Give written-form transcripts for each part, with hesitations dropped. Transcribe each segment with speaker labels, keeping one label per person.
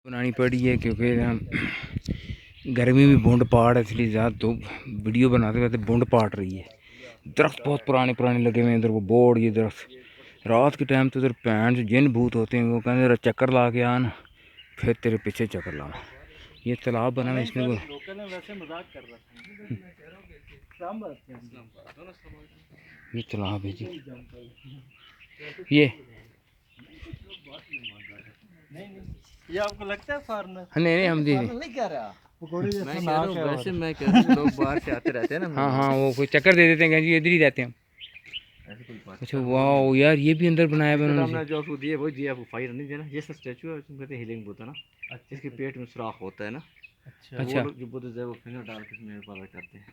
Speaker 1: बनानी पड़ी है क्योंकि गर्मी में बूंद पहाड़ है, इसलिए ज़्यादा तो वीडियो बनाते रहते बूंद पाट रही है। दरख्त बहुत पुराने पुराने लगे हुए हैं इधर, वो बोर्ड ये दरख्त। रात के टाइम तो इधर पैंट जो जिन भूत होते हैं वो कहते हैं चक्कर ला के आना, फिर तेरे पीछे चक्कर लाना। ये तालाब बना है इसमें ये तालाब है जी।
Speaker 2: ये आपको लगता है फॉरेनर?
Speaker 1: नहीं हम
Speaker 2: नहीं कह रहा।
Speaker 3: वैसे मैं कह रहा हूँ लोग बाहर से आते रहते हैं ना।
Speaker 1: हाँ वो कोई चक्कर दे देते हैं जी, इधर ही रहते हैं। अच्छा वाह यार, ये भी अंदर बनाया हुआ
Speaker 3: हमने जो आपको दिया वो दिया आपको फायर नहीं देना। ये स्टैचू है, उसमें कहते हैं हीलिंग बुद्ध ना। इसके पेट में सुराख होता है ना।
Speaker 1: अच्छा
Speaker 3: वो लोग जो बुद्ध है वो फिंगर डाल के इसमें पार करते हैं।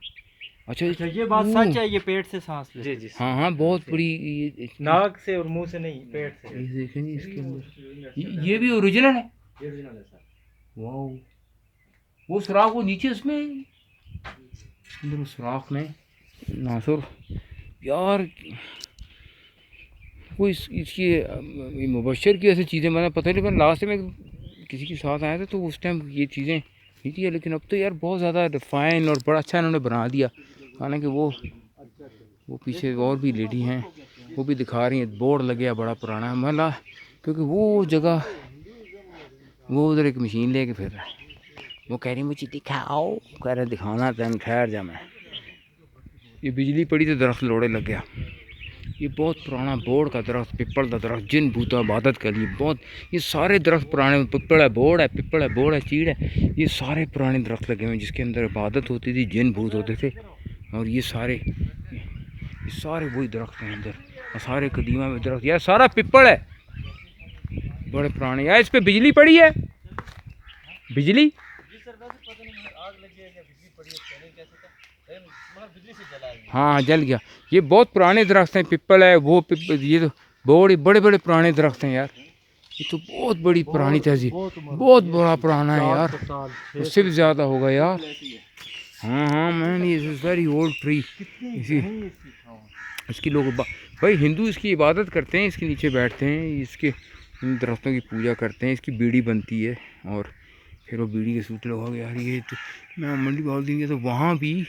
Speaker 1: अच्छा
Speaker 2: ये बात सच है, ये पेट से सांस लेते
Speaker 3: जी जी।
Speaker 1: हाँ बहुत बड़ी
Speaker 2: नाक से और मुंह से नहीं, पेट से।
Speaker 1: ये देखें जी इसके अंदर ये भी ओरिजिनल है।
Speaker 3: ये ओरिजिनल है सर।
Speaker 1: वाह, वो सुराख वो नीचे उसमें अंदर सुराख में नासुर यार। वो इसकी मुबशर की ऐसी चीज़ें मैंने पता नहीं, पर लास्ट में किसी के साथ आया था तो उस टाइम ये चीज़ें नहीं थी, लेकिन अब तो यार बहुत ज़्यादा रिफाइन और बड़ा अच्छा इन्होंने बना दिया। हालांकि वो पीछे और भी लेडी हैं, वो भी दिखा रही हैं। बोर्ड लग गया बड़ा पुराना मतलब, क्योंकि वो जगह वो उधर एक मशीन लेके फिर रहा है। वो कह रही मुझे दिखाओ, कह रहे दिखाना टाइम ठहर जा। मैं ये बिजली पड़ी तो दरख्त लोड़े लग गया। ये बहुत पुराना बोर्ड का दरख्त, पिपल का दरख्त, जिन भूता इबादत कर ली बहुत। ये सारे दरख्त पुराने, पिपल है, बोर्ड है, पिपल है, बोर्ड है, चीड़ है, ये सारे पुराने दरख्त लगे हुए हैं जिसके अंदर इबादत होती थी, जिन भूत होते थे। और ये सारे वही दरख्त हैं अंदर, और सारे कदीमा में दरख्त। यार सारा पिपल है, बड़े पुराने। यार इस पर बिजली पड़ी है, बिजली हाँ जल गया। ये बहुत पुराने दरख्त हैं, पिपल है वो ये तो बड़े बड़े पुराने दरख्त हैं यार। ये तो बहुत बड़ी पुरानी तहजीब, बहुत बड़ा पुराना है यार, उससे भी ज़्यादा होगा यार। हाँ मैन, ये वेरी ओल्ड ट्री। इसकी लोग भाई हिंदू इसकी इबादत करते हैं, इसके नीचे बैठते हैं, इसके इन दरख्तों की पूजा करते हैं, इसकी बीड़ी बनती है और फिर वो बीड़ी के सूट लगा यार। ये तो मैं मंडी बोल देंगे तो वहाँ भी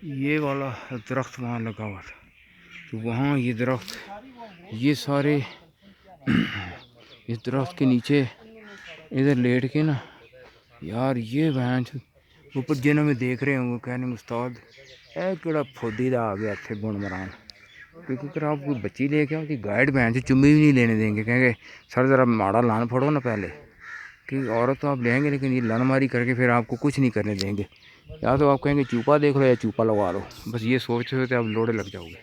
Speaker 1: ये वाला दरख्त वहाँ लगा हुआ था, तो वहाँ ये दरख्त, ये सारे इस दरख्त के नीचे इधर लेट के ना यार, ये भैंस ऊपर जिन्हों में देख रहे होंगे कहने उस्ताद ए केड़ा फौदी दा आ गया थे गुण मरान। क्योंकि अगर आप कोई बच्ची लेके आओ तो गाइड बहन से चुम्मी भी नहीं लेने देंगे, कहेंगे सर ज़रा माड़ा लान फोड़ो ना पहले। कि औरत तो आप लेंगे लेकिन ये लन मारी करके फिर आपको कुछ नहीं करने देंगे। या तो आप कहेंगे चूपा देख लो या चूपा लगवा लो, बस ये सोचते सोचते आप लोड़े लग जाओगे।